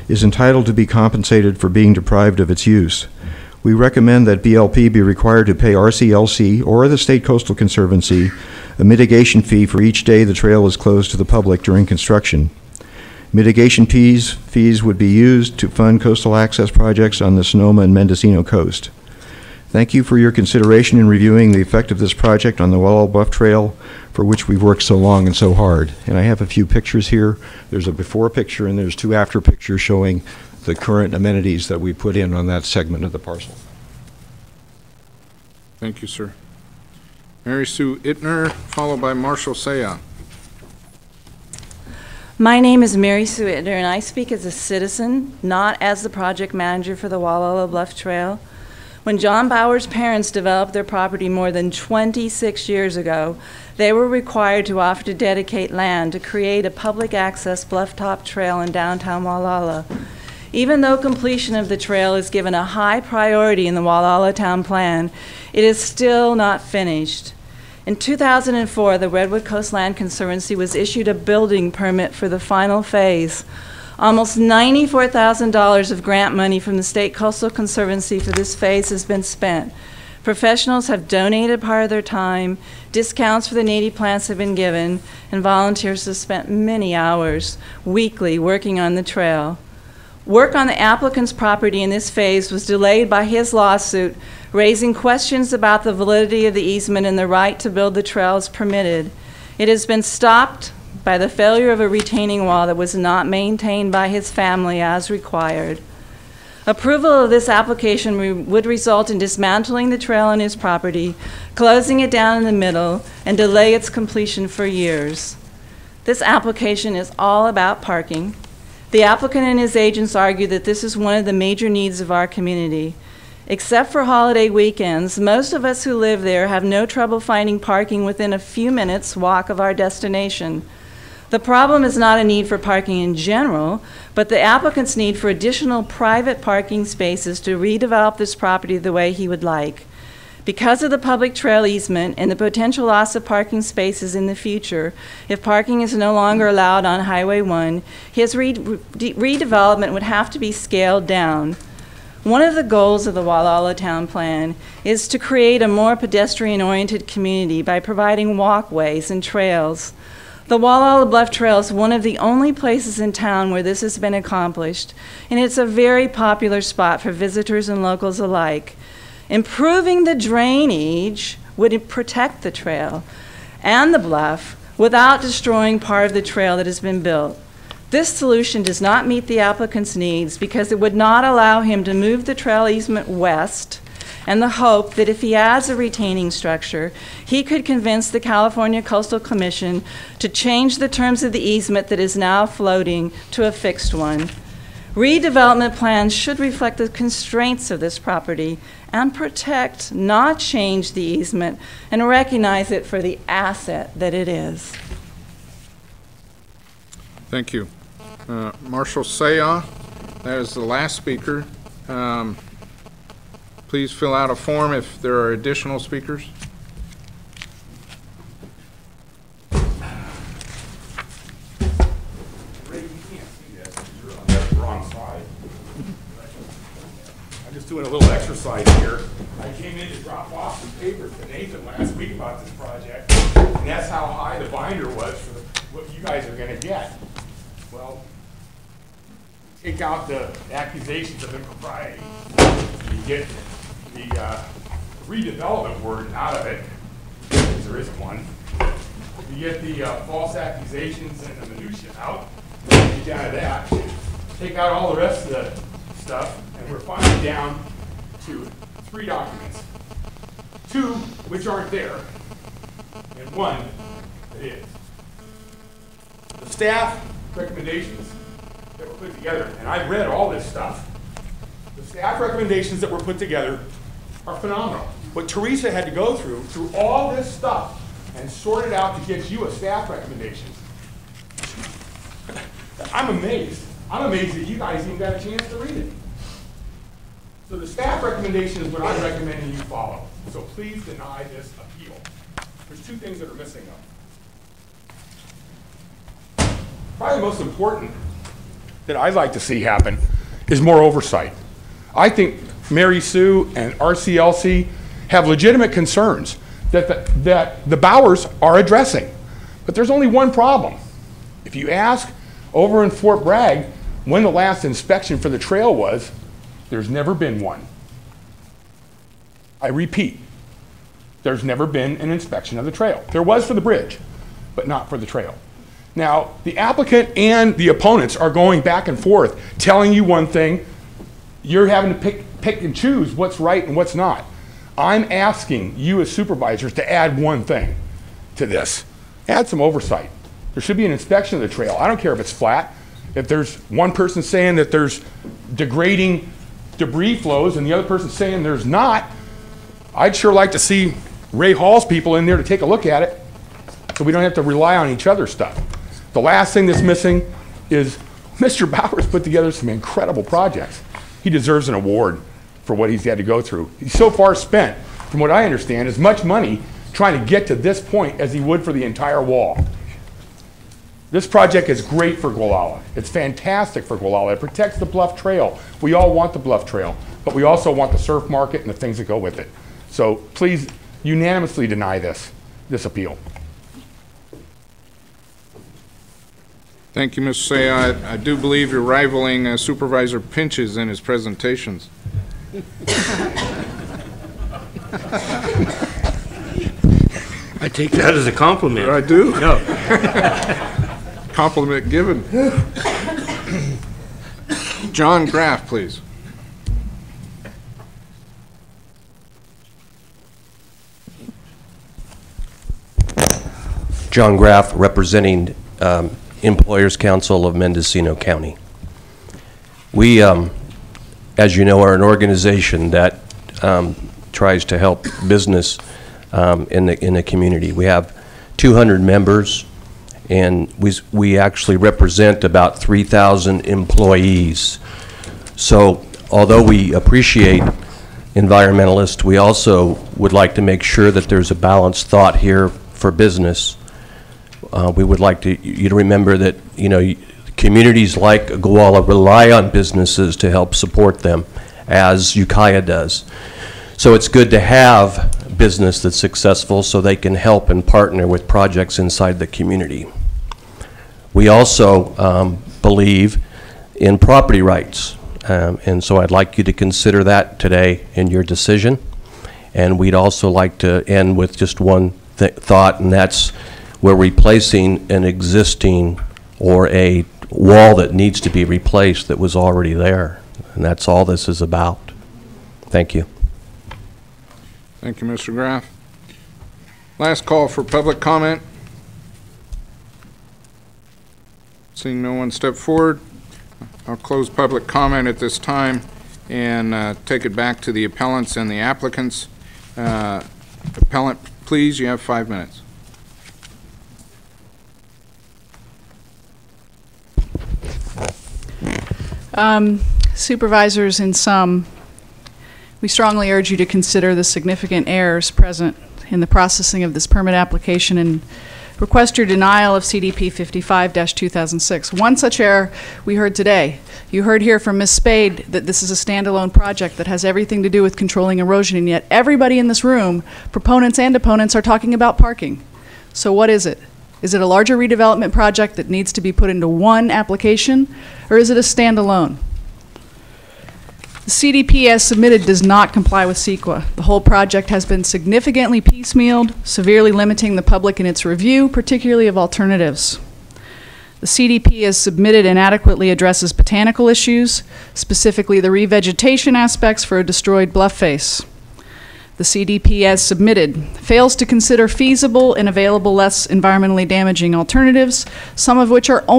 is entitled to be compensated for being deprived of its use. We recommend that BLP be required to pay RCLC or the State Coastal Conservancy a mitigation fee for each day the trail is closed to the public during construction. Mitigation fees would be used to fund coastal access projects on the Sonoma and Mendocino coast. Thank you for your consideration in reviewing the effect of this project on the Wallowa Bluff Trail, for which we've worked so long and so hard. And I have a few pictures here. There's a before picture and there's two after pictures showing the current amenities that we put in on that segment of the parcel. Thank you, sir. Mary Sue Ittner, followed by Marshall Saya. My name is Mary Sue Ittner, and I speak as a citizen, not as the project manager for the Wallowa Bluff Trail. When John Bauer's parents developed their property more than 26 years ago, they were required to offer to dedicate land to create a public access bluff-top trail in downtown Wallowa. Even though completion of the trail is given a high priority in the Wallowa Town Plan, it is still not finished. In 2004, the Redwood Coast Land Conservancy was issued a building permit for the final phase. Almost $94,000 of grant money from the State Coastal Conservancy for this phase has been spent. Professionals have donated part of their time, discounts for the native plants have been given, and volunteers have spent many hours weekly working on the trail. Work on the applicant's property in this phase was delayed by his lawsuit, raising questions about the validity of the easement and the right to build the trail as permitted. It has been stopped by the failure of a retaining wall that was not maintained by his family as required. Approval of this application would result in dismantling the trail on his property, closing it down in the middle, and delay its completion for years. This application is all about parking. The applicant and his agents argue that this is one of the major needs of our community. Except for holiday weekends, most of us who live there have no trouble finding parking within a few minutes' walk of our destination. The problem is not a need for parking in general, but the applicant's need for additional private parking spaces to redevelop this property the way he would like. Because of the public trail easement and the potential loss of parking spaces in the future, if parking is no longer allowed on Highway 1, his redevelopment would have to be scaled down. One of the goals of the Wallowa Town Plan is to create a more pedestrian-oriented community by providing walkways and trails. The Wallowa Bluff Trail is one of the only places in town where this has been accomplished, and it's a very popular spot for visitors and locals alike. Improving the drainage would protect the trail and the bluff without destroying part of the trail that has been built. This solution does not meet the applicant's needs because it would not allow him to move the trail easement west, and the hope that if he adds a retaining structure, he could convince the California Coastal Commission to change the terms of the easement that is now floating to a fixed one. Redevelopment plans should reflect the constraints of this property and protect, not change the easement, and recognize it for the asset that it is. Thank you. Marshall Saya, that is the last speaker. Please fill out a form if there are additional speakers. Doing a little exercise here. I came in to drop off some papers to Nathan last week about this project, and that's how high the binder was for what you guys are going to get. Well, take out the accusations of impropriety, you get the redevelopment word out of it, because there isn't one. You get the false accusations and the minutia out, get out of that, take out all the rest of the stuff, and we're finally down to 3 documents. 2 which aren't there, and 1 that is. The staff recommendations that were put together, and I've read all this stuff. The staff recommendations that were put together are phenomenal. What Teresa had to go through all this stuff and sort it out to get you a staff recommendation. I'm amazed. I'm amazed that you guys even got a chance to read it. So the staff recommendation is what I'm recommending you follow. So please deny this appeal. There's 2 things that are missing though. Probably the most important that I'd like to see happen is more oversight. I think Mary Sue and RCLC have legitimate concerns that the Bowers are addressing. But there's only one problem. If you ask over in Fort Bragg when the last inspection for the trail was, there's never been one. I repeat, there's never been an inspection of the trail. There was for the bridge, but not for the trail. Now, the applicant and the opponents are going back and forth, telling you one thing. You're having to pick and choose what's right and what's not. I'm asking you as supervisors to add one thing to this. Add some oversight. There should be an inspection of the trail. I don't care if it's flat. If there's one person saying that there's degrading debris flows and the other person saying there's not, I'd sure like to see Ray Hall's people in there to take a look at it so we don't have to rely on each other's stuff. The last thing that's missing is Mr. Bowers put together some incredible projects. He deserves an award for what he's had to go through. He's so far spent, from what I understand, as much money trying to get to this point as he would for the entire wall. This project is great for Gualala. It's fantastic for Gualala. It protects the Bluff Trail. We all want the Bluff Trail, but we also want the surf market and the things that go with it. So please unanimously deny this appeal. Thank you, Mr. Sayah. I do believe you're rivaling Supervisor Pinches in his presentations. I take that as a compliment. I do. No. Compliment given. John Graff, please. John Graff, representing Employers Council of Mendocino County. We, as you know, are an organization that tries to help business in the community. We have 200 members, and we actually represent about 3,000 employees. So although we appreciate environmentalists, we also would like to make sure that there's a balanced thought here for business. We would like you to remember that, you know, communities like Guala rely on businesses to help support them, as Ukiah does. So it's good to have business that's successful so they can help and partner with projects inside the community. We also believe in property rights, and so I'd like you to consider that today in your decision. And we'd also like to end with just one thought, and that's we're replacing an existing or a wall that needs to be replaced that was already there. And that's all this is about. Thank you. Thank you, Mr. Graff. Last call for public comment. Seeing no one step forward, I'll close public comment at this time and take it back to the appellants and the applicants. Appellant, please, you have 5 minutes. Supervisors, in sum, we strongly urge you to consider the significant errors present in the processing of this permit application and request your denial of CDP 55-2006. One such error we heard today. You heard here from Ms. Spade that this is a standalone project that has everything to do with controlling erosion, and yet everybody in this room, proponents and opponents, are talking about parking. So what is it? Is it a larger redevelopment project that needs to be put into one application, or is it a standalone? The CDP as submitted does not comply with CEQA. The whole project has been significantly piecemealed, severely limiting the public in its review, particularly of alternatives. The CDP as submitted inadequately addresses botanical issues, specifically the revegetation aspects for a destroyed bluff face. The CDP as submitted fails to consider feasible and available less environmentally damaging alternatives, some of which are only